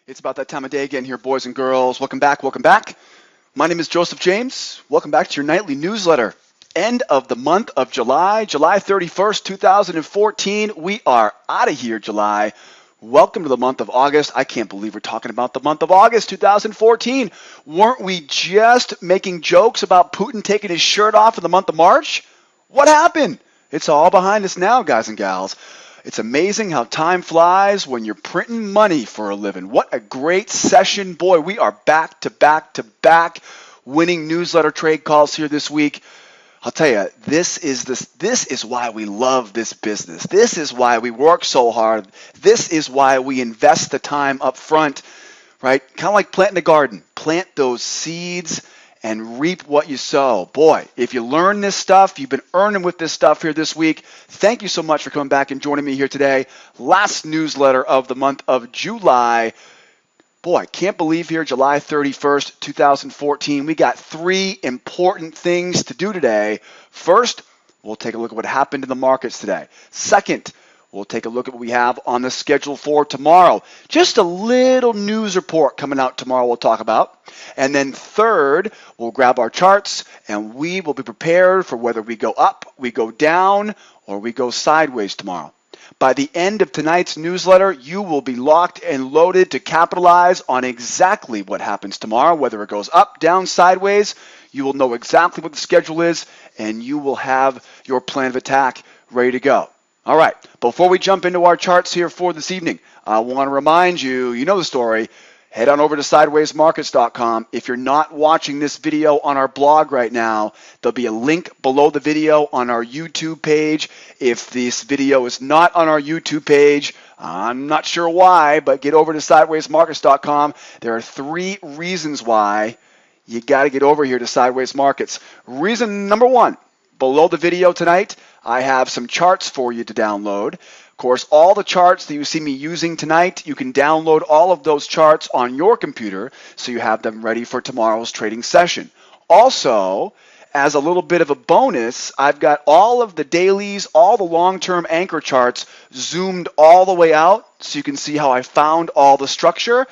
It's about that time of day again here, boys and girls. Welcome back, welcome back. My name is Joseph James. Welcome back to your nightly newsletter. End of the month of July, July 31st, 2014. We are out of here, July. Welcome to the month of August. I can't believe we're talking about the month of August 2014. Weren't we just making jokes about Putin taking his shirt off in the month of March? What happened? It's all behind us now, guys and gals. It's amazing how time flies when you're printing money for a living. What a great session. Boy, we are back to back to back winning newsletter trade calls here this week. I'll tell you, this is why we love this business. This is why we work so hard. This is why we invest the time up front, right? Kind of like planting a garden. Plant those seeds and reap what you sow. Boy, if you learn this stuff, you've been earning with this stuff here this week. Thank you so much for coming back and joining me here today. Last newsletter of the month of July. Boy, I can't believe here, July 31st, 2014. We got three important things to do today. First, we'll take a look at what happened in the markets today. Second, we'll take a look at what we have on the schedule for tomorrow. Just a little news report coming out tomorrow we'll talk about. And then third, we'll grab our charts and we will be prepared for whether we go up, we go down, or we go sideways tomorrow. By the end of tonight's newsletter, you will be locked and loaded to capitalize on exactly what happens tomorrow, whether it goes up, down, sideways. You will know exactly what the schedule is, and you will have your plan of attack ready to go. All right, before we jump into our charts here for this evening, I want to remind you, you know the story, head on over to sidewaysmarkets.com. If you're not watching this video on our blog right now, there'll be a link below the video on our YouTube page. If this video is not on our YouTube page, I'm not sure why, but get over to sidewaysmarkets.com. There are three reasons why you got to get over here to Sideways Markets. Reason number one, below the video tonight, I have some charts for you to download. Of course, all the charts that you see me using tonight, you can download all of those charts on your computer so you have them ready for tomorrow's trading session. Also, as a little bit of a bonus, I've got all of the dailies, all the long-term anchor charts zoomed all the way out so you can see how I found all the structure.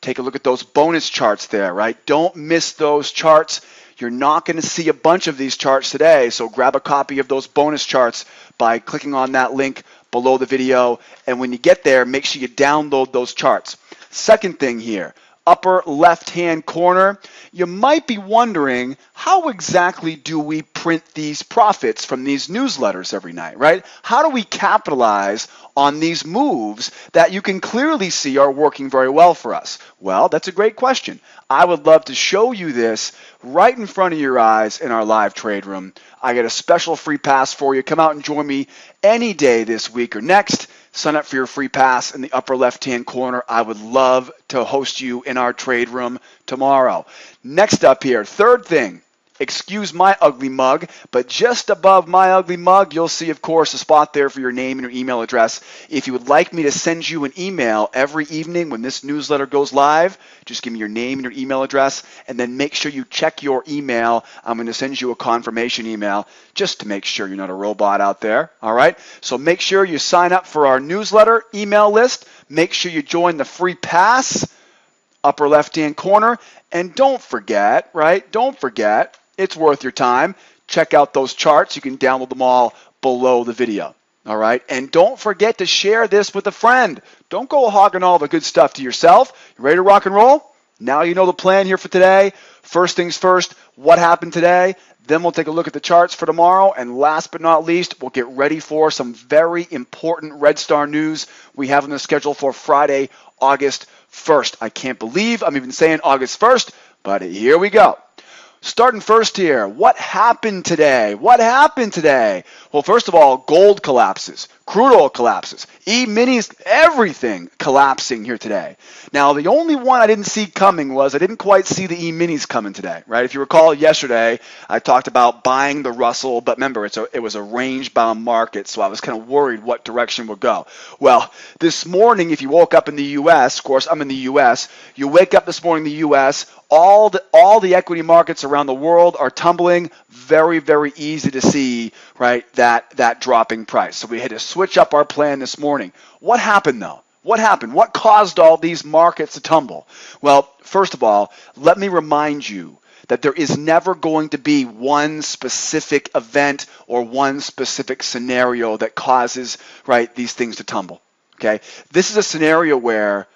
Take a look at those bonus charts there, right? Don't miss those charts. You're not going to see a bunch of these charts today, so grab a copy of those bonus charts by clicking on that link below the video, and when you get there, make sure you download those charts. Second thing here, upper left-hand corner, you might be wondering, how exactly do we print these profits from these newsletters every night, right? How do we capitalize on these moves that you can clearly see are working very well for us? Well, that's a great question. I would love to show you this right in front of your eyes in our live trade room. I got a special free pass for you. Come out and join me any day this week or next. Sign up for your free pass in the upper left-hand corner. I would love to host you in our trade room tomorrow. Next up here, third thing. Excuse my ugly mug, but just above my ugly mug, you'll see, of course, a spot there for your name and your email address. If you would like me to send you an email every evening when this newsletter goes live, just give me your name and your email address, and then make sure you check your email. I'm going to send you a confirmation email just to make sure you're not a robot out there, all right? So make sure you sign up for our newsletter email list. Make sure you join the free pass, upper left-hand corner, and don't forget, right, don't forget, it's worth your time. Check out those charts. You can download them all below the video. All right? And don't forget to share this with a friend. Don't go hogging all the good stuff to yourself. You ready to rock and roll? Now you know the plan here for today. First things first, what happened today? Then we'll take a look at the charts for tomorrow. And last but not least, we'll get ready for some very important Red Star news we have on the schedule for Friday, August 1st. I can't believe I'm even saying August 1st, but here we go. Starting first here, what happened today? What happened today? Well, first of all, gold collapses, crude oil collapses, E-minis, everything collapsing here today. Now, the only one I didn't see coming was I didn't quite see the E-minis coming today, right? If you recall yesterday, I talked about buying the Russell, but remember, it was a range-bound market, so I was kind of worried what direction would go. Well, this morning, if you woke up in the U.S., of course, I'm in the U.S., you wake up this morning in the U.S., all the equity markets around the world are tumbling. Very, very easy to see, right, that dropping price. So we had to switch up our plan this morning. What happened, though? What happened? What caused all these markets to tumble? Well, first of all, let me remind you that there is never going to be one specific event or one specific scenario that causes, right, these things to tumble. Okay? This is a scenario where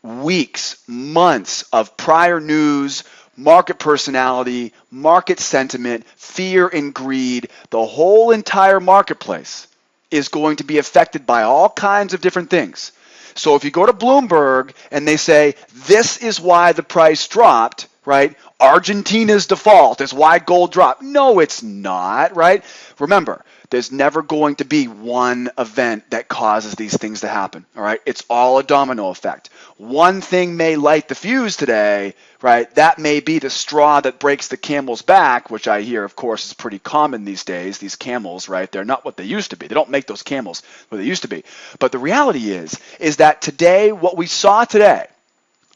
weeks, months of prior news, market personality, market sentiment, fear and greed, the whole entire marketplace is going to be affected by all kinds of different things. So if you go to Bloomberg and they say, this is why the price dropped, right? Argentina's default is why gold dropped. No, it's not, right? Remember, there's never going to be one event that causes these things to happen, all right? It's all a domino effect. One thing may light the fuse today, right? That may be the straw that breaks the camel's back, which I hear, of course, is pretty common these days. These camels, right? They're not what they used to be. They don't make those camels what they used to be. But the reality is that today, what we saw today,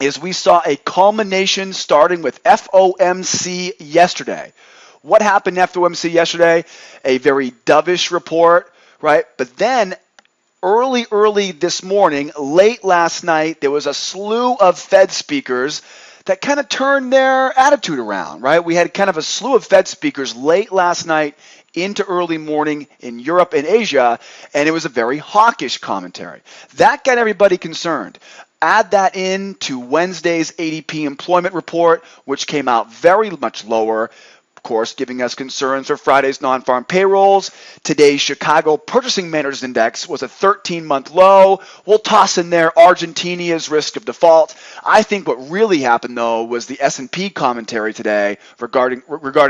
is we saw a culmination starting with FOMC yesterday. What happened in FOMC yesterday? A very dovish report, right? But then early this morning, late last night, there was a slew of Fed speakers that kind of turned their attitude around, right? We had kind of a slew of Fed speakers late last night into early morning in Europe and Asia, and it was a very hawkish commentary. That got everybody concerned. Add that in to Wednesday's ADP employment report, which came out very much lower, of course, giving us concerns for Friday's non-farm payrolls. Today's Chicago Purchasing Managers Index was a 13-month low. We'll toss in there Argentina's risk of default. I think what really happened, though, was the S&P commentary today regarding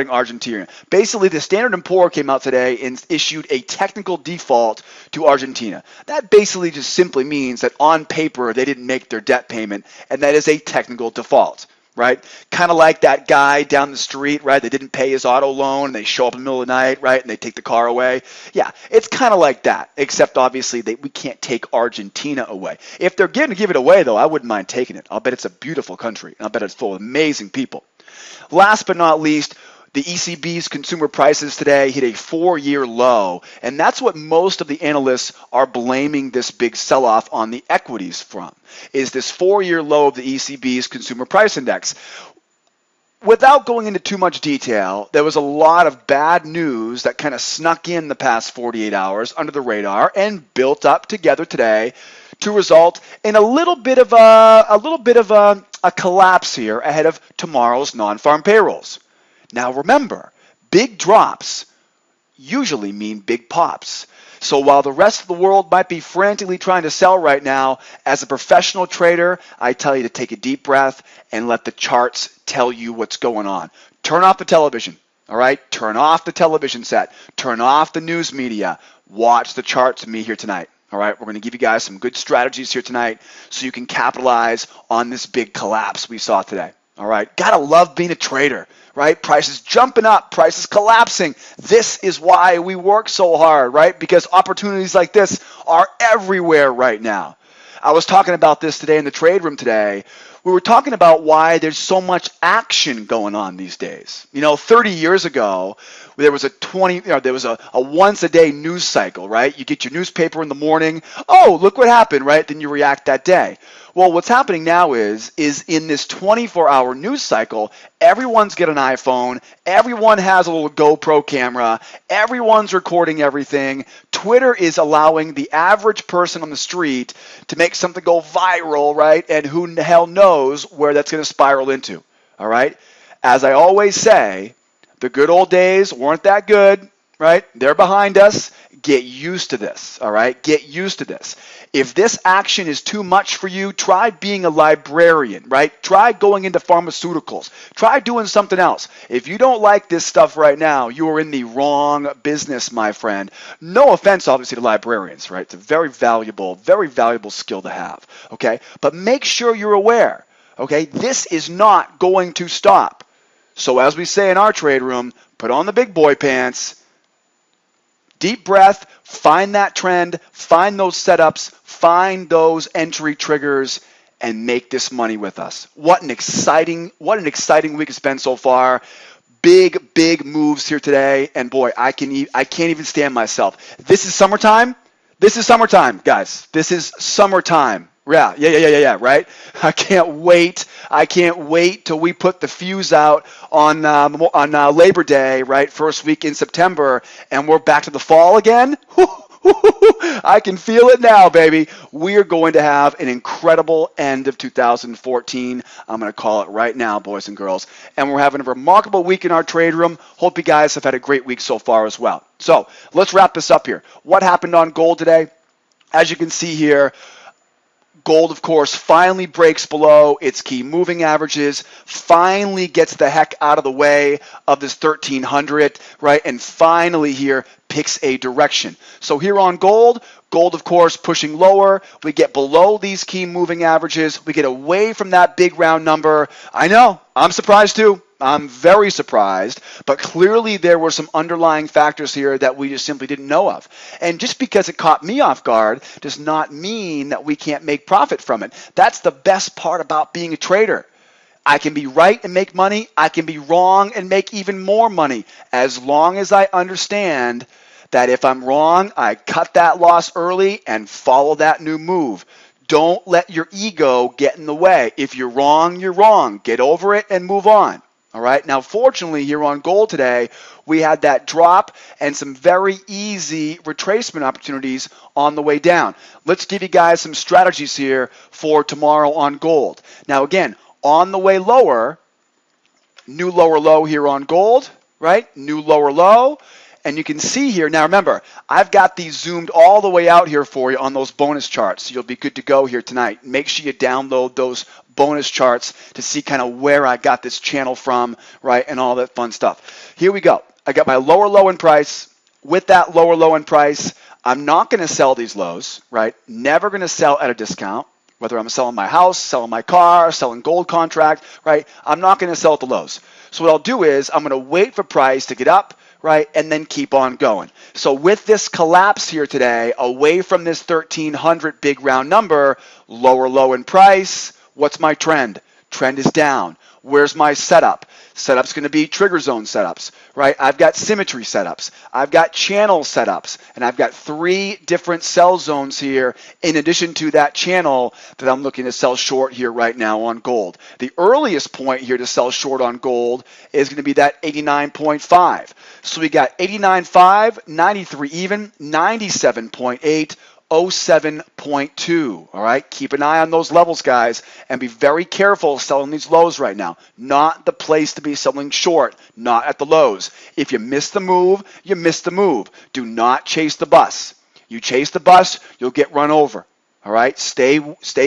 Argentina. Basically, the Standard & Poor's came out today and issued a technical default to Argentina. That basically just simply means that on paper, they didn't make their debt payment, and that is a technical default. Right? Kind of like that guy down the street, right? They didn't pay his auto loan and they show up in the middle of the night, right? And they take the car away. Yeah, it's kind of like that, except obviously we can't take Argentina away. If they're going to give it away, though, I wouldn't mind taking it. I'll bet it's a beautiful country, and I'll bet it's full of amazing people. Last but not least, the ECB's consumer prices today hit a 4-year low, and that's what most of the analysts are blaming this big sell-off on the equities from, is this 4-year low of the ECB's consumer price index. Without going into too much detail, there was a lot of bad news that kind of snuck in the past 48 hours under the radar and built up together today to result in a little bit of a collapse here ahead of tomorrow's non-farm payrolls. Now remember, big drops usually mean big pops. So while the rest of the world might be frantically trying to sell right now, as a professional trader, I tell you to take a deep breath and let the charts tell you what's going on. Turn off the television, all right? Turn off the television set. Turn off the news media. Watch the charts with me here tonight. All right, we're going to give you guys some good strategies here tonight so you can capitalize on this big collapse we saw today. All right, gotta love being a trader, right? Prices jumping up, prices collapsing. This is why we work so hard, right? Because opportunities like this are everywhere right now. I was talking about this today in the trade room today. We were talking about why there's so much action going on these days. 30 years ago, there was a once a day news cycle, right? You get your newspaper in the morning. Oh, look what happened, right? Then you react that day. Well, what's happening now is in this 24-hour news cycle, everyone's got an iPhone, everyone has a little GoPro camera, everyone's recording everything. Twitter is allowing the average person on the street to make something go viral, right? And who the hell knows where that's going to spiral into, all right? As I always say, the good old days weren't that good, right? They're behind us. Get used to this, all right? Get used to this. If this action is too much for you, try being a librarian, right? Try going into pharmaceuticals. Try doing something else. If you don't like this stuff right now, you are in the wrong business, my friend. No offense, obviously, to librarians, right? It's a very valuable skill to have, okay? But make sure you're aware, okay? This is not going to stop. So as we say in our trade room, put on the big boy pants. Deep breath, find that trend, find those setups, find those entry triggers, and make this money with us. What an exciting week it's been so far. Big moves here today, and boy, I can't even stand myself. This is summertime. This is summertime, guys. This is summertime. Yeah, right? I can't wait. I can't wait till we put the fuse out on Labor Day, right? First week in September, and we're back to the fall again. I can feel it now, baby. We are going to have an incredible end of 2014. I'm going to call it right now, boys and girls. And we're having a remarkable week in our trade room. Hope you guys have had a great week so far as well. So let's wrap this up here. What happened on gold today? As you can see here, gold, of course, finally breaks below its key moving averages, finally gets the heck out of the way of this 1300, right? And finally here picks a direction. So here on gold, of course, pushing lower. We get below these key moving averages. We get away from that big round number. I know, I'm surprised too. I'm very surprised, but clearly there were some underlying factors here that we just simply didn't know of. And just because it caught me off guard does not mean that we can't make profit from it. That's the best part about being a trader. I can be right and make money. I can be wrong and make even more money, as long as I understand that if I'm wrong, I cut that loss early and follow that new move. Don't let your ego get in the way. If you're wrong, you're wrong. Get over it and move on. All right. Now, fortunately, here on gold today, we had that drop and some very easy retracement opportunities on the way down. Let's give you guys some strategies here for tomorrow on gold. Now, again, on the way lower, new lower low here on gold, right? New lower low. And you can see here, now remember, I've got these zoomed all the way out here for you on those bonus charts. So you'll be good to go here tonight. Make sure you download those bonus charts to see kind of where I got this channel from, right, and all that fun stuff. Here we go. I got my lower low in price. With that lower low in price, I'm not going to sell these lows, right? Never going to sell at a discount, whether I'm selling my house, selling my car, selling gold contract, right? I'm not going to sell at the lows. So what I'll do is I'm going to wait for price to get up, right, and then keep on going. So with this collapse here today, away from this 1300 big round number, lower low in price, what's my trend? Trend is down. Where's my setup? Setup's going to be trigger zone setups, right? I've got symmetry setups. I've got channel setups, and I've got 3 different sell zones here in addition to that channel that I'm looking to sell short here right now on gold. The earliest point here to sell short on gold is going to be that 89.5. So we got 89.5, 93 even, 97.8, 07.2. All right, keep an eye on those levels, guys, and be very careful selling these lows right now. Not the place to be selling short, not at the lows. If you miss the move, you miss the move. Do not chase the bus. You chase the bus, you'll get run over. All right, stay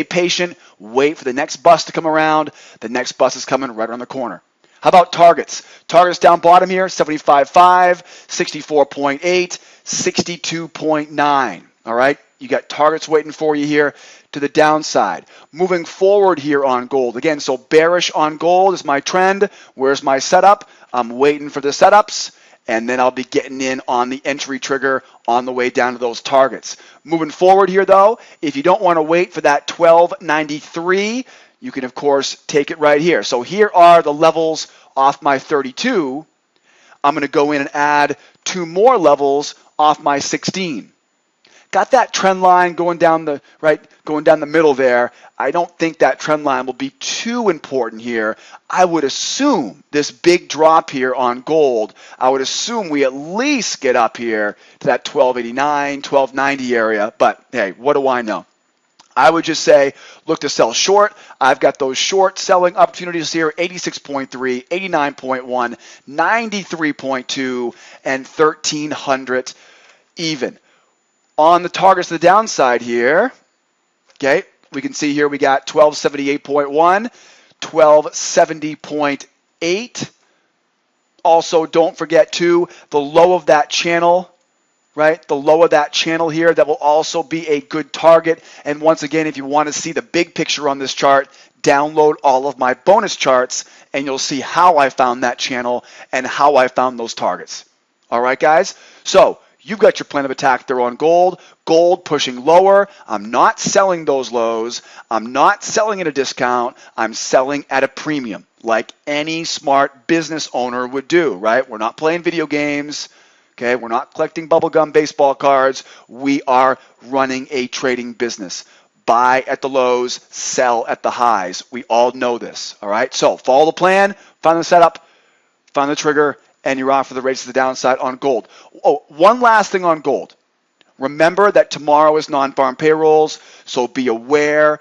patient. Wait for the next bus to come around. The next bus is coming right around the corner. How about targets? Targets down bottom here, 75.5, 64.8, 62.9. All right, you got targets waiting for you here to the downside. Moving forward here on gold. Again, so bearish on gold is my trend. Where's my setup? I'm waiting for the setups, and then I'll be getting in on the entry trigger on the way down to those targets. Moving forward here, though, if you don't want to wait for that 1293, you can, of course, take it right here. So here are the levels off my 32. I'm going to go in and add 2 more levels off my 16. Got that trend line going down the middle there. I don't think that trend line will be too important here. I would assume this big drop here on gold, I would assume we at least get up here to that 1289, 1290 area. But hey, what do I know? I would just say, look to sell short. I've got those short selling opportunities here, 86.3, 89.1, 93.2, and 1300 even. On the targets to the downside here, okay, we can see here we got 1278.1, 1270.8. Also, don't forget, too, the low of that channel, right? The low of that channel here, that will also be a good target. And once again, if you want to see the big picture on this chart, download all of my bonus charts, and you'll see how I found that channel and how I found those targets. All right, guys? So you've got your plan of attack there on gold. Gold pushing lower. I'm not selling those lows. I'm not selling at a discount. I'm selling at a premium, like any smart business owner would do, right? We're not playing video games. Okay, we're not collecting bubblegum baseball cards. We are running a trading business. buy at the lows, sell at the highs. We all know this, all right? So follow the plan, find the setup, find the trigger, and you're off for the race to the downside on gold. Oh, one last thing on gold. Remember that tomorrow is non-farm payrolls, so be aware.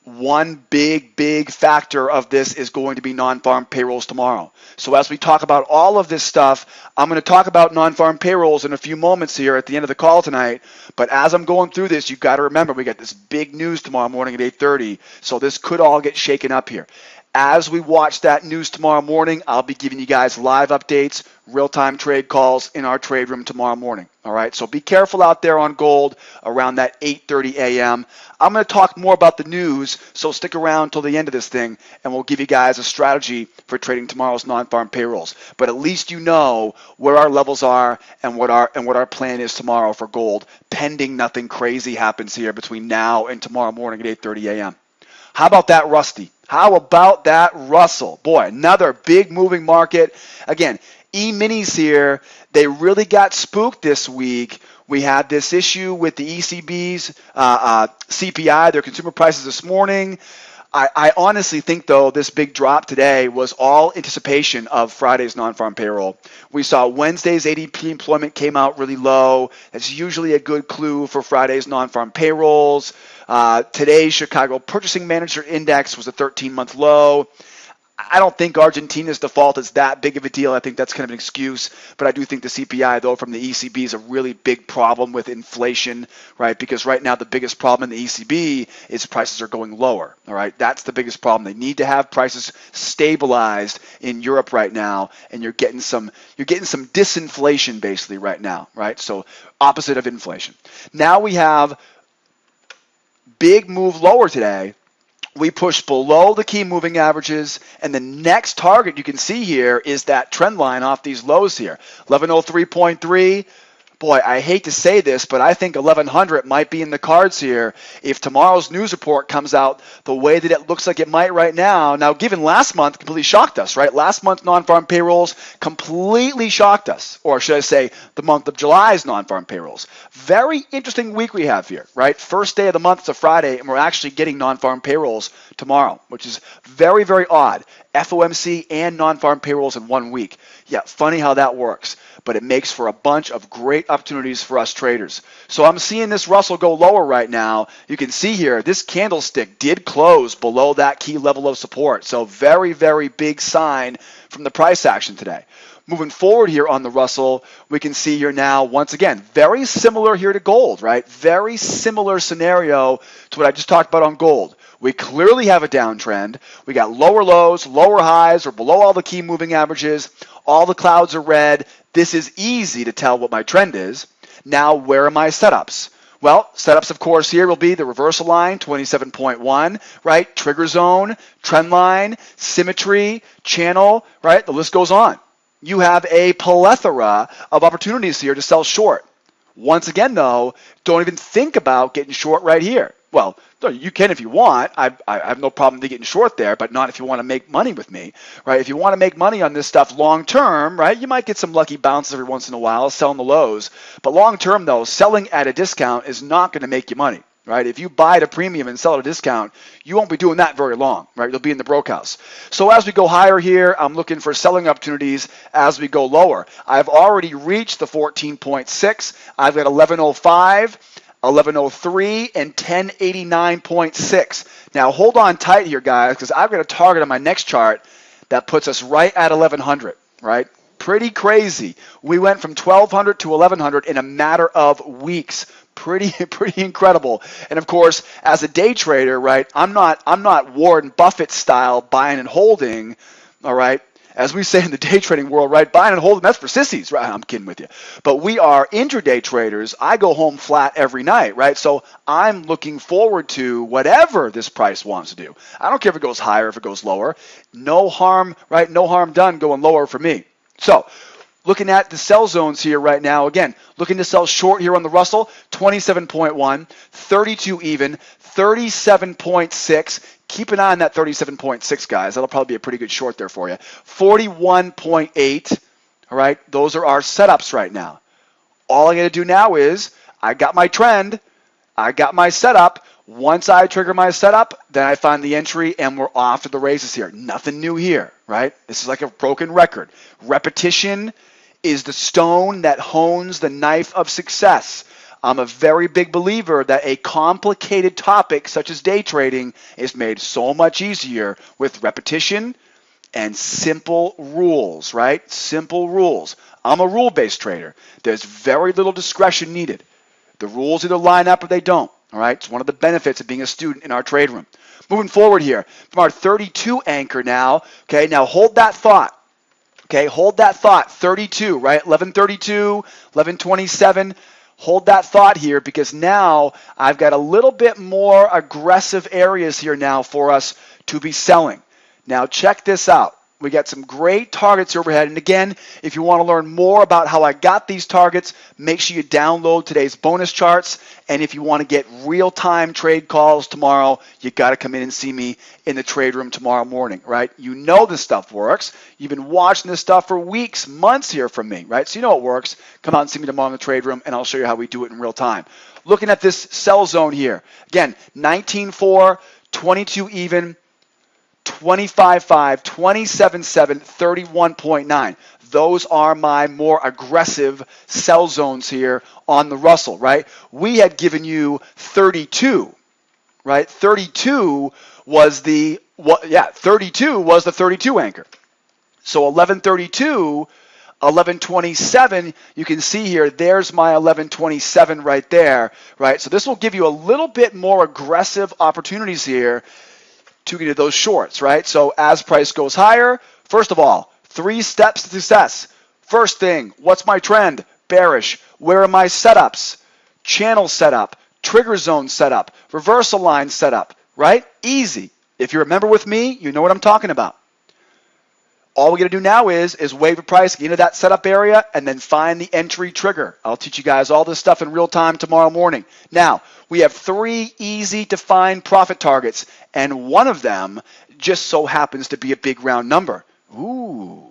One big factor of this is going to be non-farm payrolls tomorrow. So as we talk about all of this stuff, I'm going to talk about non-farm payrolls in a few moments here at the end of the call tonight. But as I'm going through this, you've got to remember we got this big news tomorrow morning at 8:30. So this could all get shaken up here. As we watch that news tomorrow morning, I'll be giving you guys live updates, real-time trade calls in our trade room tomorrow morning. All right, so be careful out there on gold around that 8:30 a.m. I'm going to talk more about the news, so stick around till the end of this thing, and we'll give you guys a strategy for trading tomorrow's non-farm payrolls. But at least you know where our levels are and what our plan is tomorrow for gold, pending nothing crazy happens here between now and tomorrow morning at 8:30 a.m. How about that, Rusty? How about that, Russell? Boy, another big moving market. Again, E-minis here, they really got spooked this week. We had this issue with the ECB's CPI, their consumer prices this morning. I honestly think, though, this big drop today was all anticipation of Friday's non-farm payroll. We saw Wednesday's ADP employment came out really low. That's usually a good clue for Friday's non-farm payrolls. Today's Chicago Purchasing Manager Index was a 13-month low. I don't think Argentina's default is that big of a deal. I think that's kind of an excuse. But I do think the CPI, though, from the ECB is a really big problem with inflation, right? Because right now the biggest problem in the ECB is prices are going lower, all right? That's the biggest problem. They need to have prices stabilized in Europe right now, and you're getting some disinflation basically right now, right? So opposite of inflation. Now we have big move lower today. We push below the key moving averages, and the next target you can see here is that trend line off these lows here, 1103.3. Boy, I hate to say this, but I think 1100 might be in the cards here if tomorrow's news report comes out the way that it looks like it might right now. Now, given last month completely shocked us, right? Last month's non-farm payrolls completely shocked us, or should I say the month of July's non-farm payrolls. Very interesting week we have here, right? First day of the month is a Friday, and we're actually getting non-farm payrolls tomorrow, which is very, very odd. FOMC and non-farm payrolls in 1 week. Yeah, funny how that works, but it makes for a bunch of great opportunities for us traders. So I'm seeing this Russell go lower right now. You can see here, this candlestick did close below that key level of support. So very, very big sign from the price action today. Moving forward here on the Russell, we can see here now, once again, very similar here to gold, right? Very similar scenario to what I just talked about on gold. We clearly have a downtrend. We got lower lows, lower highs, or below all the key moving averages. All the clouds are red. This is easy to tell what my trend is. Now, where are my setups? Well, setups, of course, here will be the reversal line, 27.1, right? Trigger zone, trend line, symmetry, channel, right? The list goes on. You have a plethora of opportunities here to sell short. Once again, though, don't even think about getting short right here. Well, you can if you want. I have no problem getting short there, but not if you want to make money with me, right? If you want to make money on this stuff long term, right, you might get some lucky bounces every once in a while selling the lows. But long term, though, selling at a discount is not going to make you money, right? If you buy at a premium and sell at a discount, you won't be doing that very long, right? You'll be in the broke house. So as we go higher here, I'm looking for selling opportunities as we go lower. I've already reached the 14.6. I've got 1105. 1103 and 1089.6. Now hold on tight here, guys, because I've got a target on my next chart that puts us right at 1100, right? Pretty crazy. We went from 1200 to 1100 in a matter of weeks. Pretty incredible. And of course, as a day trader, right, I'm not Warren Buffett style buying and holding, all right? As we say in the day trading world, right, buying and holding, that's for sissies, right? I'm kidding with you. But we are intraday traders. I go home flat every night, right? So I'm looking forward to whatever this price wants to do. I don't care if it goes higher, if it goes lower. No harm, right? No harm done going lower for me. So looking at the sell zones here right now, again, looking to sell short here on the Russell, 27.1, 32 even, 37.6. Keep an eye on that 37.6, guys. That'll probably be a pretty good short there for you. 41.8, all right? Those are our setups right now. All I got to do now is I got my trend, I got my setup. Once I trigger my setup, then I find the entry and we're off to the races here. Nothing new here, right? This is like a broken record. Repetition is the stone that hones the knife of success. I'm a very big believer that a complicated topic such as day trading is made so much easier with repetition and simple rules, right? Simple rules. I'm a rule-based trader. There's very little discretion needed. The rules either line up or they don't. All right, it's one of the benefits of being a student in our trade room. Moving forward here, from our 32 anchor now, okay, now hold that thought. Okay, hold that thought, 32, right? 1132, 1127. Hold that thought here because now I've got a little bit more aggressive areas here now for us to be selling. Now check this out. We got some great targets overhead. And again, if you want to learn more about how I got these targets, make sure you download today's bonus charts. And if you want to get real-time trade calls tomorrow, you got to come in and see me in the trade room tomorrow morning, right? You know this stuff works. You've been watching this stuff for weeks, months here from me, right? So you know it works. Come out and see me tomorrow in the trade room, and I'll show you how we do it in real time. Looking at this sell zone here. Again, 19.4, 22 even, 25.5, 27.7, 31.9. Those are my more aggressive sell zones here on the Russell, right? We had given you 32, right? 32 was the 32 anchor. So 1132, 1127, you can see here, there's my 1127 right there, right? So this will give you a little bit more aggressive opportunities here to get to those shorts, right? So as price goes higher, first of all, 3 steps to success. First thing, what's my trend? Bearish. Where are my setups? Channel setup, trigger zone setup, reversal line setup, right? Easy. If you're a member with me, you know what I'm talking about. All we got to do now is wave a price, get into that setup area, and then find the entry trigger. I'll teach you guys all this stuff in real time tomorrow morning. Now, we have 3 easy to find profit targets, and one of them just so happens to be a big round number. Ooh.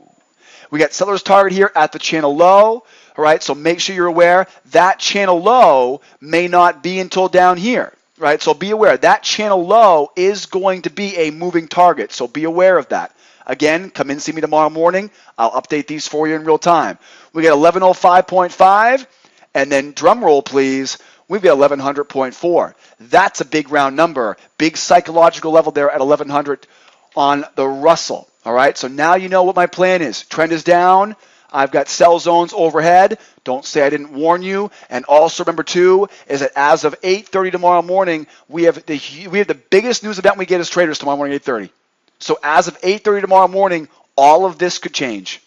We got seller's target here at the channel low. All right, so make sure you're aware that channel low may not be until down here. Right, so be aware that channel low is going to be a moving target, so be aware of that. Again, come in and see me tomorrow morning. I'll update these for you in real time. We got 1105.5, and then drum roll, please. We've got 1100.4. That's a big round number, big psychological level there at 1100 on the Russell. All right, so now you know what my plan is. Trend is down. I've got sell zones overhead. Don't say I didn't warn you. And also remember too is that as of 8:30 tomorrow morning, we have the biggest news event we get as traders tomorrow morning at 8:30. So as of 8:30 tomorrow morning, all of this could change.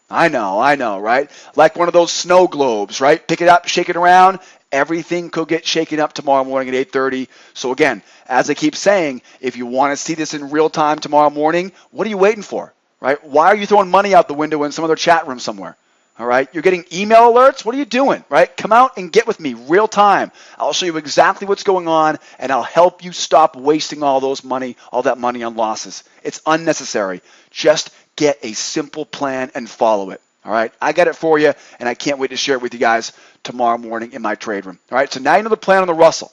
I know, right? Like one of those snow globes, right? Pick it up, shake it around. Everything could get shaken up tomorrow morning at 8:30. So again, as I keep saying, if you want to see this in real time tomorrow morning, what are you waiting for, right? Why are you throwing money out the window in some other chat room somewhere? All right, you're getting email alerts. What are you doing, right? Come out and get with me real time. I'll show you exactly what's going on, and I'll help you stop wasting all that money on losses. It's unnecessary. Just get a simple plan and follow it. All right, I got it for you, and I can't wait to share it with you guys tomorrow morning in my trade room. All right, so now you know the plan on the Russell.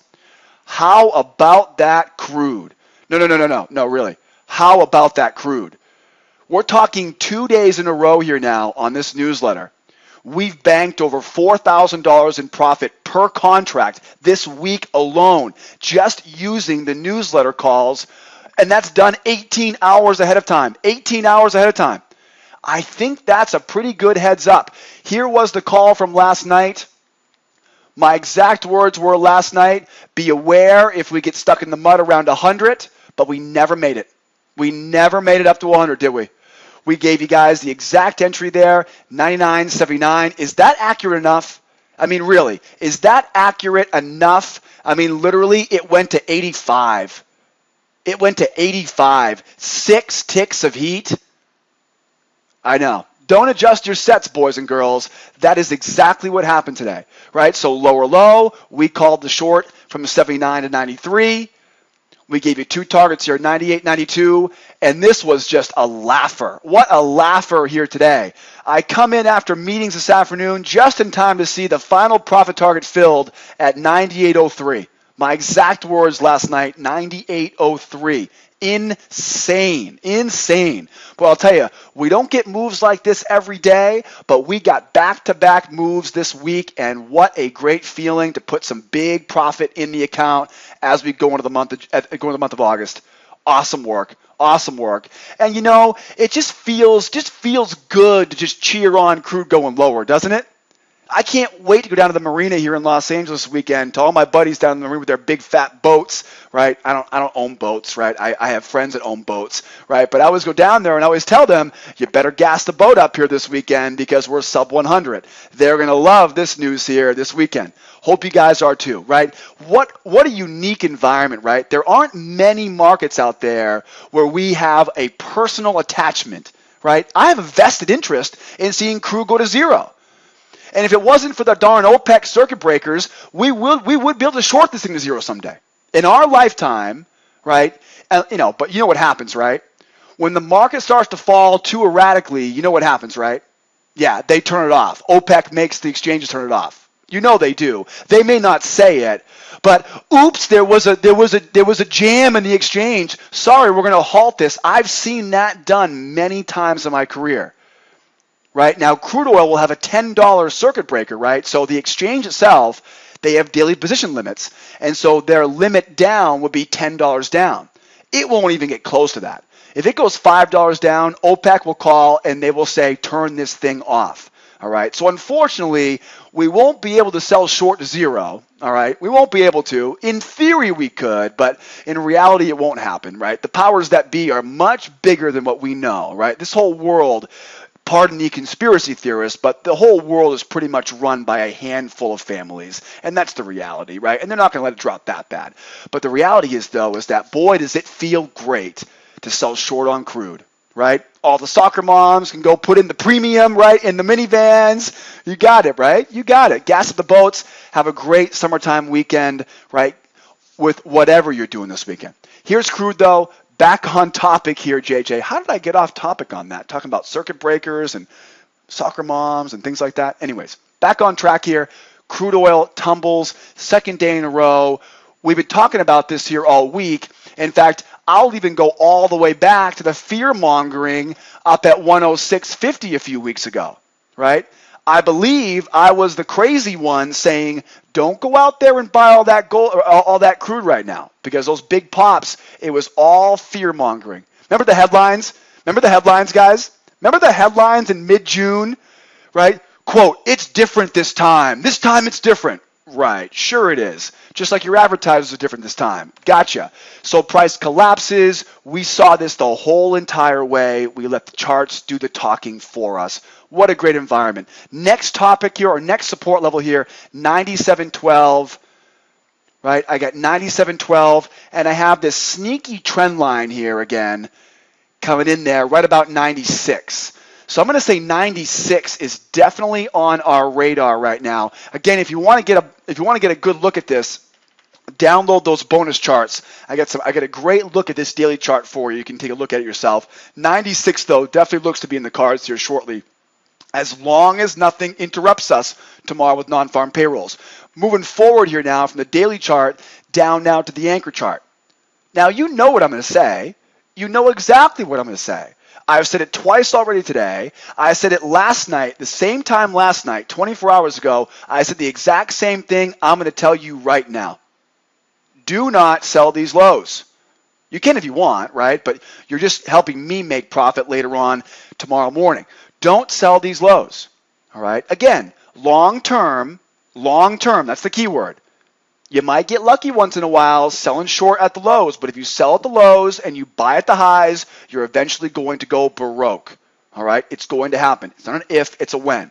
How about that crude? No, really. How about that crude? We're talking 2 days in a row here now on this newsletter. We've banked over $4,000 in profit per contract this week alone, just using the newsletter calls, and that's done 18 hours ahead of time. 18 hours ahead of time. I think that's a pretty good heads up. Here was the call from last night. My exact words were last night, be aware if we get stuck in the mud around 100, but we never made it. We never made it up to 100, did we? We gave you guys the exact entry there, 99.79. Is that accurate enough? I mean, really, is that accurate enough? I mean, literally, it went to 85. It went to 85. 6 ticks of heat. I know. Don't adjust your sets, boys and girls. That is exactly what happened today, right? So lower low, we called the short from 79 to 93. We gave you 2 targets here, 98, 92, and this was just a laugher. What a laugher here today. I come in after meetings this afternoon just in time to see the final profit target filled at 98.03. My exact words last night, 98.03. Insane. Insane. But I'll tell you, we don't get moves like this every day, but we got back-to-back moves this week, and what a great feeling to put some big profit in the account as we go into the month of August. Awesome work. Awesome work. And it just feels good to just cheer on crude going lower, doesn't it? I can't wait to go down to the marina here in Los Angeles this weekend, to all my buddies down in the marina with their big fat boats, right? I don't own boats, right? I have friends that own boats, right? But I always go down there and I always tell them, you better gas the boat up here this weekend because we're sub 100. They're going to love this news here this weekend. Hope you guys are too, right? What a unique environment, right? There aren't many markets out there where we have a personal attachment, right? I have a vested interest in seeing crude go to zero. And if it wasn't for the darn OPEC circuit breakers, we would be able to short this thing to zero someday. In our lifetime, right? But you know what happens, right? When the market starts to fall too erratically, you know what happens, right? Yeah, they turn it off. OPEC makes the exchanges turn it off. You know they do. They may not say it, but oops, there was a jam in the exchange. Sorry, we're going to halt this. I've seen that done many times in my career. Right now, crude oil will have a $10 circuit breaker, right? So the exchange itself, they have daily position limits. And so their limit down would be $10 down. It won't even get close to that. If it goes $5 down, OPEC will call and they will say, turn this thing off. All right. So unfortunately, we won't be able to sell short to zero. All right. We won't be able to. In theory, we could, but in reality, it won't happen, right? The powers that be are much bigger than what we know, right? This whole world, pardon the conspiracy theorists, but the whole world is pretty much run by a handful of families, and that's the reality, right? And they're not going to let it drop that bad. But the reality is, though, is that, boy, does it feel great to sell short on crude, right? All the soccer moms can go put in the premium, right, in the minivans. You got it, right? You got it. Gas at the boats. Have a great summertime weekend, right, with whatever you're doing this weekend. Here's crude, though. Back on topic here, JJ. How did I get off topic on that? Talking about circuit breakers and soccer moms and things like that. Anyways, back on track here. Crude oil tumbles, second day in a row. We've been talking about this here all week. In fact, I'll even go all the way back to the fear-mongering up at 106.50 a few weeks ago, right? I believe I was the crazy one saying, don't go out there and buy all that gold, or all that crude right now, because those big pops, it was all fear-mongering. Remember the headlines? Remember the headlines, guys? Remember the headlines in mid-June, right? Quote, it's different this time. This time it's different. Right, sure it is. Just like your advertisers are different this time. Gotcha. So price collapses. We saw this the whole entire way. We let the charts do the talking for us. What a great environment. Next topic here, or next support level here, 97.12. Right, I got 97.12, and I have this sneaky trend line here again coming in there right about 96. So I'm going to say 96 is definitely on our radar right now. Again, if you want to get a good look at this, download those bonus charts. I got a great look at this daily chart for you. You can take a look at it yourself. 96 though definitely looks to be in the cards here shortly, as long as nothing interrupts us tomorrow with non-farm payrolls. Moving forward here now from the daily chart down now to the anchor chart. Now you know what I'm going to say. You know exactly what I'm going to say. I've said it twice already today. I said it last night, the same time last night, 24 hours ago. I said the exact same thing I'm going to tell you right now. Do not sell these lows. You can if you want, right? But you're just helping me make profit later on tomorrow morning. Don't sell these lows, all right? Again, long term, that's the key word. You might get lucky once in a while selling short at the lows, but if you sell at the lows and you buy at the highs, you're eventually going to go baroque. All right? It's going to happen. It's not an if, it's a when.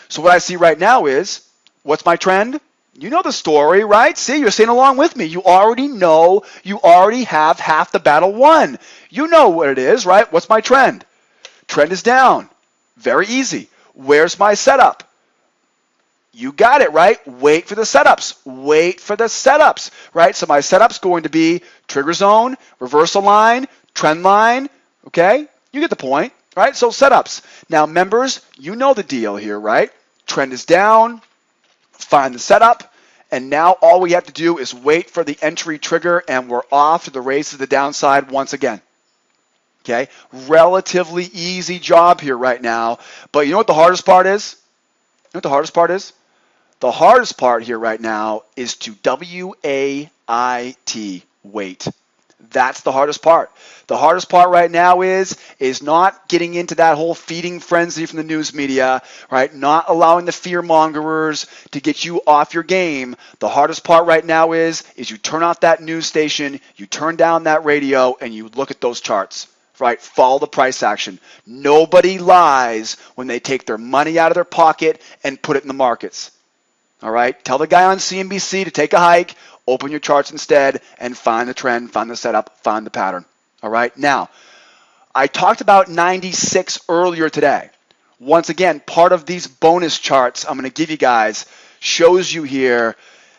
So what I see right now is, what's my trend? You know the story, right? See, you're saying along with me. You already know, you already have half the battle won. You know what it is, right? What's my trend? Trend is down. Very easy. Where's my setup? You got it, right? Wait for the setups. Wait for the setups, right? So my setup's going to be trigger zone, reversal line, trend line, okay? You get the point, right? So setups. Now, members, you know the deal here, right? Trend is down, find the setup, And now all we have to do is wait for the entry trigger, and we're off to the races to the downside once again. Okay, relatively easy job here right now. But you know what the hardest part is? You know what the hardest part is? The hardest part here right now is to W-A-I-T, wait. That's the hardest part. The hardest part right now is not getting into that whole feeding frenzy from the news media, right? Not allowing the fear mongers to get you off your game. The hardest part right now is you turn off that news station, you turn down that radio, and you look at those charts, right? Follow the price action. Nobody lies when they take their money out of their pocket and put it in the markets. All right? Tell the guy on CNBC to take a hike, open your charts instead, and find the trend, find the setup, find the pattern. All right? Now, I talked about 96 earlier today. Once again, part of these bonus charts I'm going to give you guys shows you here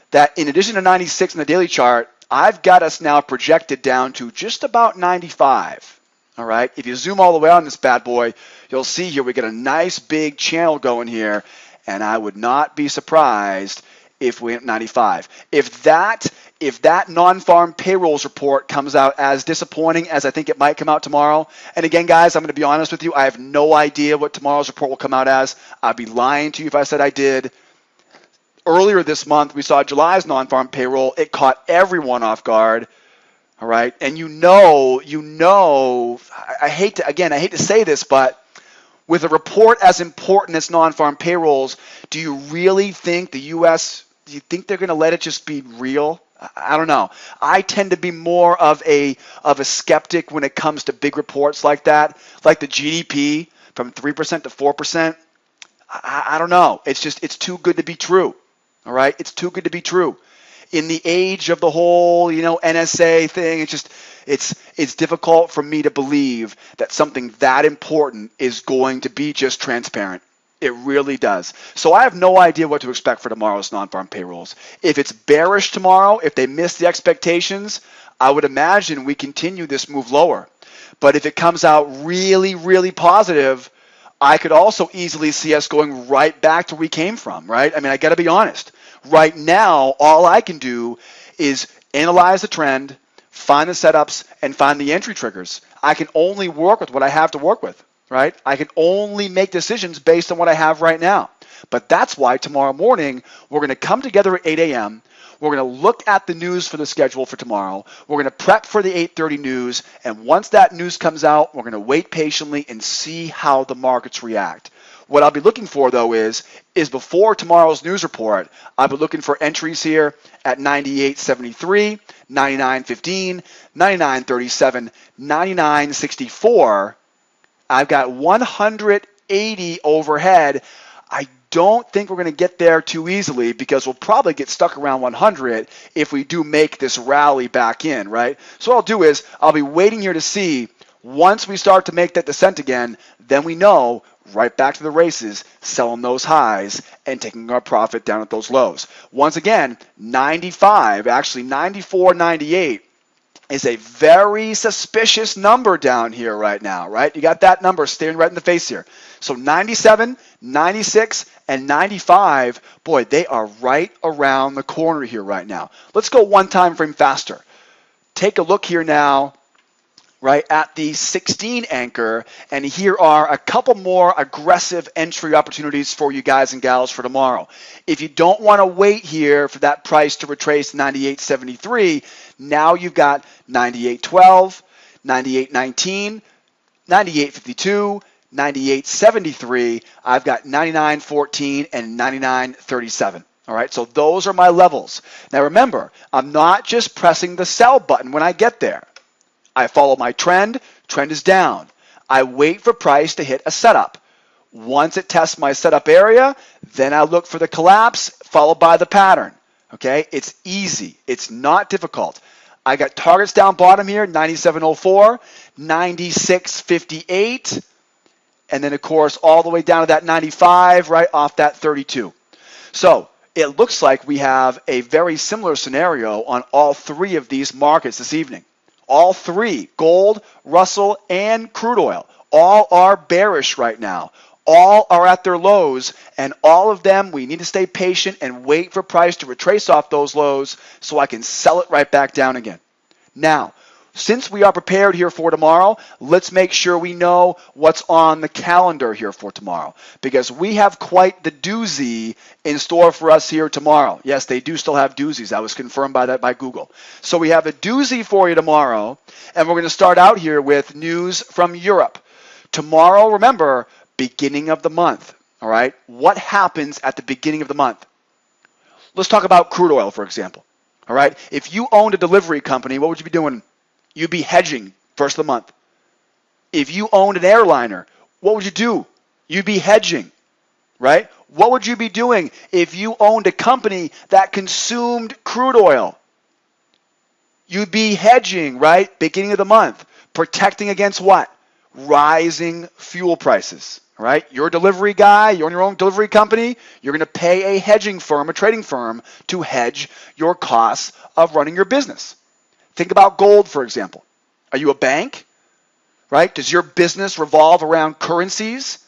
that in addition to 96 in the daily chart, I've got us now projected down to just about 95. All right? If you zoom all the way on this bad boy, you'll see here we get a nice big channel going here, and I would not be surprised if we hit 95. If that non-farm payrolls report comes out as disappointing as I think it might come out tomorrow, and again, guys, I'm going to be honest with you, I have no idea what tomorrow's report will come out as. I'd be lying to you if I said I did. Earlier this month, we saw July's non-farm payroll. It caught everyone off guard. All right, and you know, I hate to say this, but with a report as important as non-farm payrolls, do you really think the U.S., do you think they're going to let it just be real? I don't know. I tend to be more of a skeptic when it comes to big reports like that, like the GDP from 3% to 4%. I don't know. It's too good to be true. All right? It's too good to be true. In the age of the whole, NSA thing, it's difficult for me to believe that something that important is going to be just transparent. It really does. So I have no idea what to expect for tomorrow's non-farm payrolls. If it's bearish tomorrow, if they miss the expectations, I would imagine we continue this move lower. But if it comes out really, really positive, I could also easily see us going right back to where we came from, right? I mean, I got to be honest. Right now, all I can do is analyze the trend, find the setups, and find the entry triggers. I can only work with what I have to work with, right? I can only make decisions based on what I have right now. But that's why tomorrow morning, we're going to come together at 8 a.m., we're going to look at the news for the schedule for tomorrow. We're going to prep for the 8:30 news. And once that news comes out, we're going to wait patiently and see how the markets react. What I'll be looking for, though, is before tomorrow's news report, I'll be looking for entries here at 98.73, 99.15, 99.37, 99.64. I've got 180 overhead. I don't think we're going to get there too easily because we'll probably get stuck around 100 if we do make this rally back in, right? So what I'll do is I'll be waiting here to see once we start to make that descent again, then we know right back to the races, selling those highs and taking our profit down at those lows. Once again, 95, actually 94, 98 is a very suspicious number down here right now, right? You got that number staring right in the face here. So 97, 96, and 95, boy, they are right around the corner here right now. Let's go one time frame faster. Take a look here now, right, at the 16 anchor, and here are a couple more aggressive entry opportunities for you guys and gals for tomorrow. If you don't want to wait here for that price to retrace 98.73, now you've got 98.12, 98.19, 98.52, 98.73. I've got 99.14 and 99.37. All right, so those are my levels. Now remember, I'm not just pressing the sell button when I get there. I follow my trend. Trend is down. I wait for price to hit a setup. Once it tests my setup area, then I look for the collapse followed by the pattern. Okay, it's easy. It's not difficult. I got targets down bottom here, 97.04, 96.58, and then of course all the way down to that 95 right off that 32. So it looks like we have a very similar scenario on all three of these markets this evening. All three, gold, Russell, and crude oil, all are bearish right now. All are at their lows, and all of them, we need to stay patient and wait for price to retrace off those lows so I can sell it right back down again. Now, since we are prepared here for tomorrow, let's make sure we know what's on the calendar here for tomorrow, because we have quite the doozy in store for us here tomorrow. Yes, they do still have doozies. That was confirmed by Google. So we have a doozy for you tomorrow, and we're going to start out here with news from Europe. Tomorrow, remember, beginning of the month, all right? What happens at the beginning of the month? Let's talk about crude oil, for example, all right? If you owned a delivery company, what would you be doing? You'd be hedging first of the month. If you owned an airliner, what would you do? You'd be hedging, right? What would you be doing if you owned a company that consumed crude oil? You'd be hedging, right? Beginning of the month. Protecting against what? Rising fuel prices, right? You're a delivery guy, you own your own delivery company, you're going to pay a hedging firm, a trading firm, to hedge your costs of running your business. Think about gold, for example. Are you a bank, right? Does your business revolve around currencies?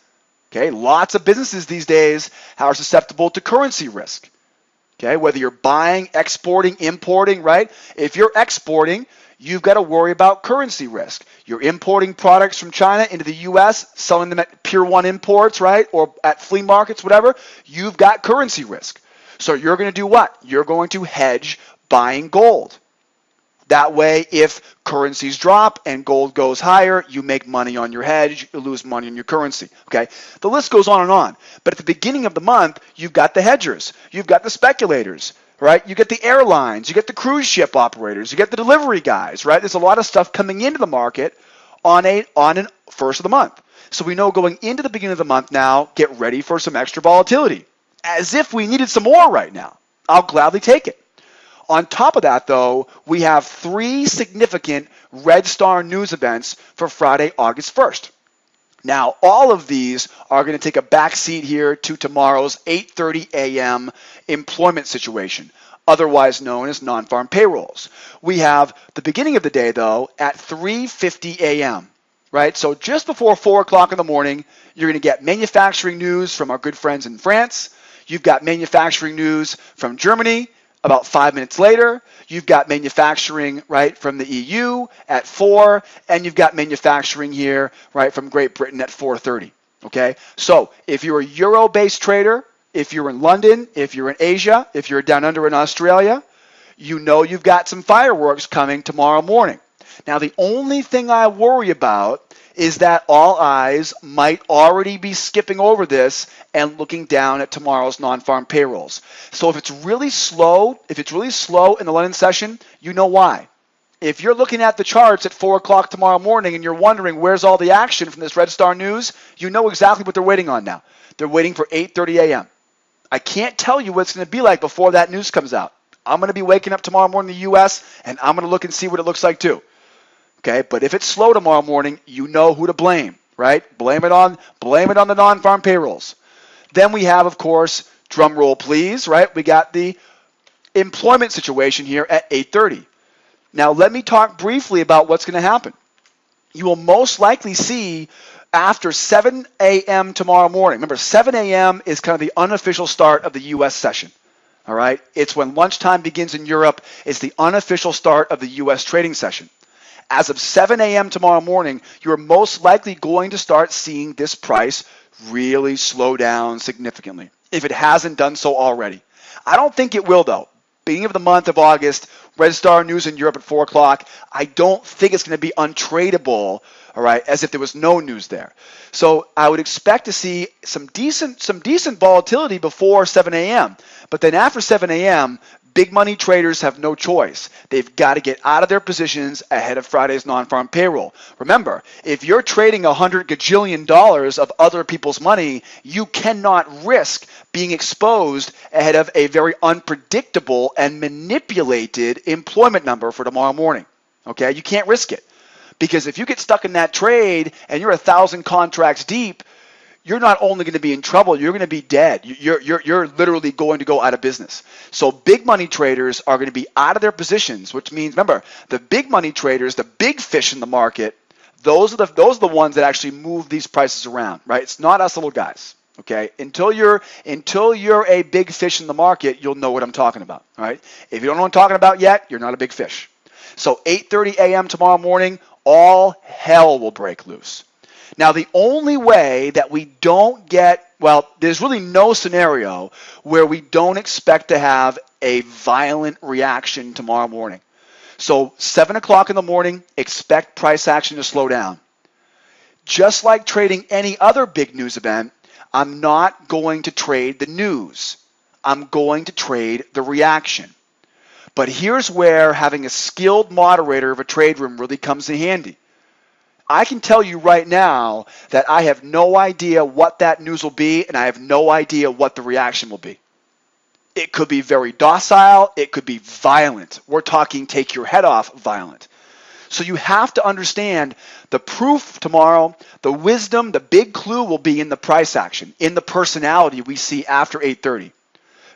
Okay, lots of businesses these days are susceptible to currency risk. Okay, whether you're buying, exporting, importing, right? If you're exporting, you've got to worry about currency risk. You're importing products from China into the U.S., selling them at Pier 1 imports, right? Or at flea markets, whatever. You've got currency risk. So you're going to do what? You're going to hedge buying gold. That way, if currencies drop and gold goes higher, you make money on your hedge, you lose money on your currency, okay? The list goes on and on. But at the beginning of the month, you've got the hedgers, you've got the speculators, right? You get the airlines, you get the cruise ship operators, you get the delivery guys, right? There's a lot of stuff coming into the market on an first of the month. So we know going into the beginning of the month now, get ready for some extra volatility. As if we needed some more right now. I'll gladly take it. On top of that, though, we have 3 significant Red Star news events for Friday, August 1st. Now, all of these are going to take a back seat here to tomorrow's 8:30 a.m. employment situation, otherwise known as non-farm payrolls. We have the beginning of the day, though, at 3:50 a.m., right? So just before 4 o'clock in the morning, you're going to get manufacturing news from our good friends in France. You've got manufacturing news from Germany. About 5 minutes later, you've got manufacturing, right, from the EU at 4, and you've got manufacturing here, right, from Great Britain at 4:30, okay? So if you're a Euro-based trader, if you're in London, if you're in Asia, if you're down under in Australia, you know you've got some fireworks coming tomorrow morning. Now, the only thing I worry about is that all eyes might already be skipping over this and looking down at tomorrow's non-farm payrolls. So if it's really slow in the London session, you know why. If you're looking at the charts at 4 o'clock tomorrow morning and you're wondering where's all the action from this Red Star news, you know exactly what they're waiting on now. They're waiting for 8:30 a.m. I can't tell you what it's going to be like before that news comes out. I'm going to be waking up tomorrow morning in the U.S., and I'm going to look and see what it looks like too. Okay, but if it's slow tomorrow morning, you know who to blame, right? Blame it on the non-farm payrolls. Then we have, of course, drum roll please, right? We got the employment situation here at 8:30. Now let me talk briefly about what's going to happen. You will most likely see after 7 a.m. tomorrow morning. Remember, 7 a.m. is kind of the unofficial start of the U.S. session. All right? It's when lunchtime begins in Europe. It's the unofficial start of the U.S. trading session. As of 7 a.m. tomorrow morning, you're most likely going to start seeing this price really slow down significantly, if it hasn't done so already. I don't think it will, though. Beginning of the month of August, Red Star news in Europe at 4 o'clock, I don't think it's going to be untradeable, all right, as if there was no news there. So I would expect to see some decent volatility before 7 a.m. But then after 7 a.m., big money traders have no choice. They've got to get out of their positions ahead of Friday's non-farm payroll. Remember, if you're trading $100 gajillion of other people's money, you cannot risk being exposed ahead of a very unpredictable and manipulated employment number for tomorrow morning. Okay, you can't risk it. Because if you get stuck in that trade and you're 1,000 contracts deep, you're not only going to be in trouble, you're going to be dead. You're literally going to go out of business. So big money traders are going to be out of their positions, which means, remember, the big money traders, the big fish in the market, Those are the ones that actually move these prices around, right? It's not us little guys. Okay, until you're a big fish in the market, you'll know what I'm talking about. All right, if you don't know what I'm talking about yet, you're not a big fish. So 8:30 a.m. tomorrow morning, all hell will break loose. Now, the only way that we don't get, well, there's really no scenario where we don't expect to have a violent reaction tomorrow morning. So 7 o'clock in the morning, expect price action to slow down. Just like trading any other big news event, I'm not going to trade the news. I'm going to trade the reaction. But here's where having a skilled moderator of a trade room really comes in handy. I can tell you right now that I have no idea what that news will be, and I have no idea what the reaction will be. It could be very docile. It could be violent. We're talking take your head off violent. So you have to understand the proof tomorrow, the wisdom, the big clue will be in the price action, in the personality we see after 8:30.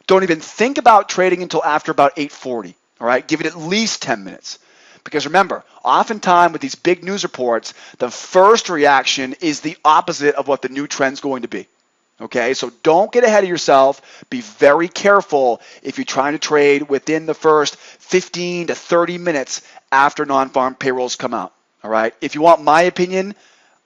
Don't even think about trading until after about 8:40, all right? Give it at least 10 minutes. Because remember, oftentimes with these big news reports, the first reaction is the opposite of what the new trend's going to be. Okay, so don't get ahead of yourself. Be very careful if you're trying to trade within the first 15 to 30 minutes after non-farm payrolls come out. All right, if you want my opinion,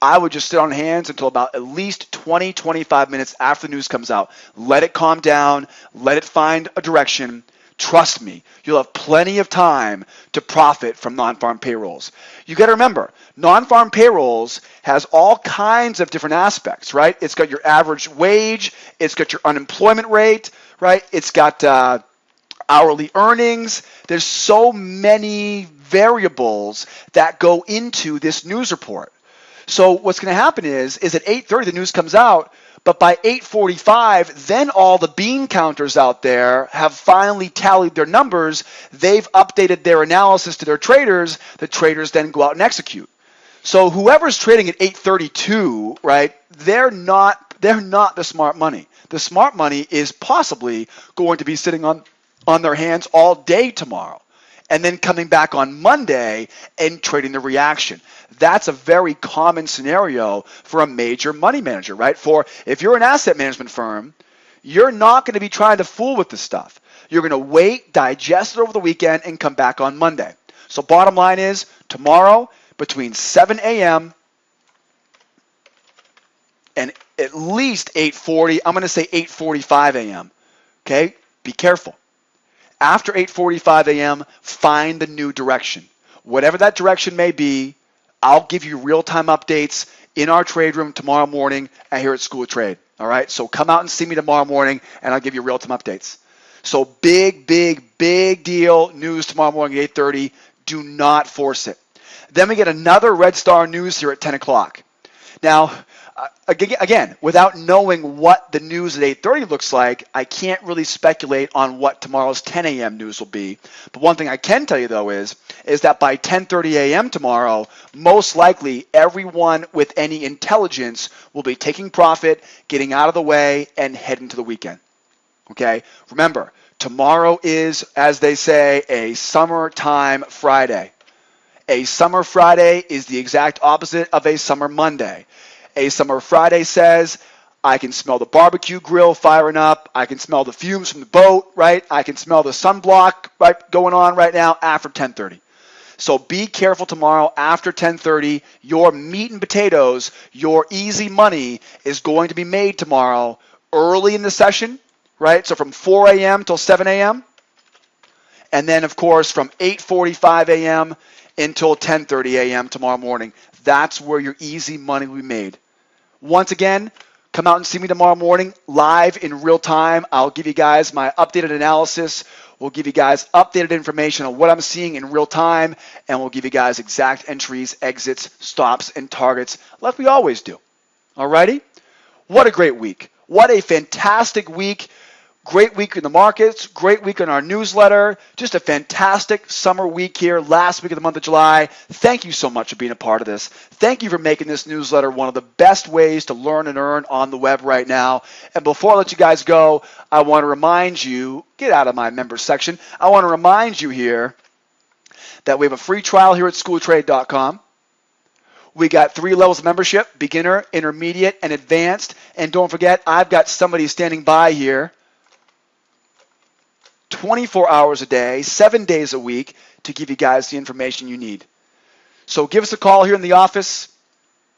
I would just sit on hands until about at least 20, 25 minutes after the news comes out. Let it calm down. Let it find a direction. Trust me, you'll have plenty of time to profit from non-farm payrolls. You got to remember, non-farm payrolls has all kinds of different aspects, right? It's got your average wage, it's got your unemployment rate, right? It's got hourly earnings. There's so many variables that go into this news report. So what's going to happen is at 8:30 the news comes out, but by 8:45, then all the bean counters out there have finally tallied their numbers. They've updated their analysis to their traders. The traders then go out and execute. So whoever's trading at 8:32, right? They're not the smart money. The smart money is possibly going to be sitting on their hands all day tomorrow, and then coming back on Monday and trading the reaction. That's a very common scenario for a major money manager, right? For if you're an asset management firm, you're not going to be trying to fool with this stuff. You're going to wait, digest it over the weekend, and come back on Monday. So bottom line is, tomorrow between 7 a.m. and at least 8:40, I'm going to say 8:45 a.m., okay? Be careful. After 8:45 a.m., find the new direction. Whatever that direction may be, I'll give you real-time updates in our trade room tomorrow morning here at School of Trade. All right? So come out and see me tomorrow morning, and I'll give you real-time updates. So big deal news tomorrow morning at 8:30. Do not force it. Then we get another Red Star news here at 10 o'clock. Now, again, without knowing what the news at 8:30 looks like, I can't really speculate on what tomorrow's 10 a.m. news will be. But one thing I can tell you, though, is that by 10:30 a.m. tomorrow, most likely everyone with any intelligence will be taking profit, getting out of the way, and heading to the weekend. Okay? Remember, tomorrow is, as they say, a summertime Friday. A summer Friday is the exact opposite of a summer Monday. A summer Friday says, I can smell the barbecue grill firing up. I can smell the fumes from the boat, right? I can smell the sunblock going on right now after 10:30. So be careful tomorrow after 10:30. Your meat and potatoes, your easy money is going to be made tomorrow early in the session, right? So from 4 a.m. till 7 a.m. And then, of course, from 8:45 a.m. until 10:30 a.m. tomorrow morning. That's where your easy money will be made. Once again, come out and see me tomorrow morning live in real time. I'll give you guys my updated analysis. We'll give you guys updated information on what I'm seeing in real time, and we'll give you guys exact entries, exits, stops, and targets like we always do. Alrighty? What a great week. What a fantastic week. Great week in the markets, great week in our newsletter, just a fantastic summer week here, last week of the month of July. Thank you so much for being a part of this. Thank you for making this newsletter one of the best ways to learn and earn on the web right now. And before I let you guys go, I want to remind you, get out of my members section, I want to remind you here that we have a free trial here at SchoolOfTrade.com. We got 3 levels of membership: beginner, intermediate, and advanced. And don't forget, I've got somebody standing by here 24 hours a day, 7 days a week to give you guys the information you need. So give us a call here in the office,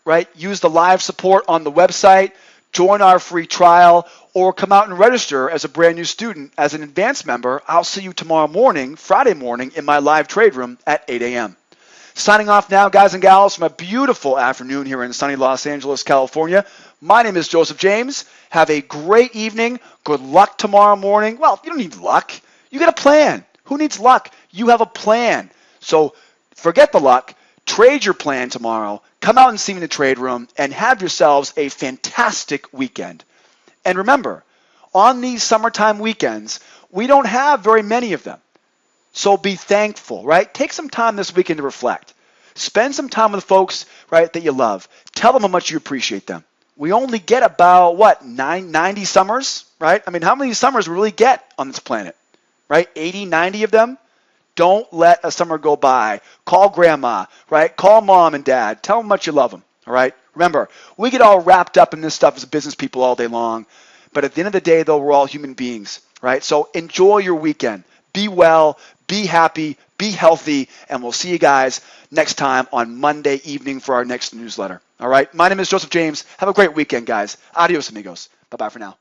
right? Use the live support on the website, join our free trial, or come out and register as a brand new student. As an advanced member, I'll see you tomorrow morning, Friday morning, in my live trade room at 8 a.m. Signing off now, guys and gals, from a beautiful afternoon here in sunny Los Angeles, California. My name is Joseph James. Have a great evening. Good luck tomorrow morning. Well, you don't need luck. You got a plan. Who needs luck? You have a plan. So forget the luck. Trade your plan tomorrow. Come out and see me in the trade room and have yourselves a fantastic weekend. And remember, on these summertime weekends, we don't have very many of them. So be thankful, right? Take some time this weekend to reflect. Spend some time with folks, right, that you love. Tell them how much you appreciate them. We only get about, 90 summers, right? I mean, how many summers we really get on this planet, right? 80, 90 of them? Don't let a summer go by. Call grandma, right? Call mom and dad. Tell them how much you love them, all right? Remember, we get all wrapped up in this stuff as business people all day long. But at the end of the day, though, we're all human beings, right? So enjoy your weekend. Be well, be happy, be healthy, and we'll see you guys next time on Monday evening for our next newsletter. All right? My name is Joseph James. Have a great weekend, guys. Adios, amigos. Bye-bye for now.